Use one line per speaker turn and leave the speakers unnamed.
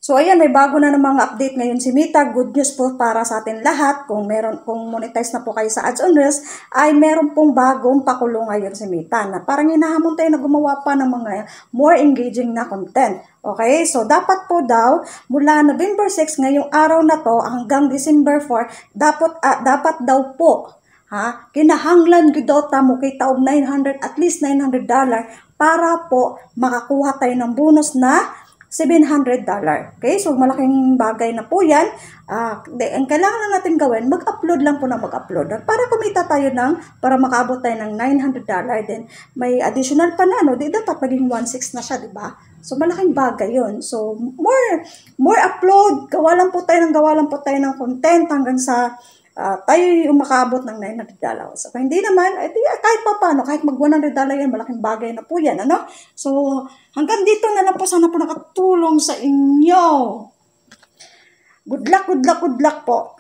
So ayan, may bago na namang update ngayon si Meta. Good news po para sa atin lahat. Kung monetize na po kayo sa Ads on Reels, ay meron pong bagong pakulo ngayon si Meta na parang hinahamon tayo na gumawa pa ng mga more engaging na content. Okay, so dapat po daw mula November 6 ngayong araw na to hanggang December 4, dapat daw po kinahanglan gidota mo kay taog at least $900 para po makakuha tayo ng bonus na $700. Okay? So, malaking bagay na po yan. Ang kailangan lang natin gawin, mag-upload lang po na mag-upload. Para kumita tayo para makaabot tayo ng $900, then may additional pa na, no? Di dapat maging 1.6 na siya, di ba? So, malaking bagay yun. So, more upload. Gawa lang po tayo ng content hanggang sa tayo yung makaabot ng $900. So, kung hindi naman, kahit pa paano, kahit mag $100 yan, malaking bagay na po yan, ano? So, hanggang dito na lang po, sana po nakatulong sa inyo. Good luck po.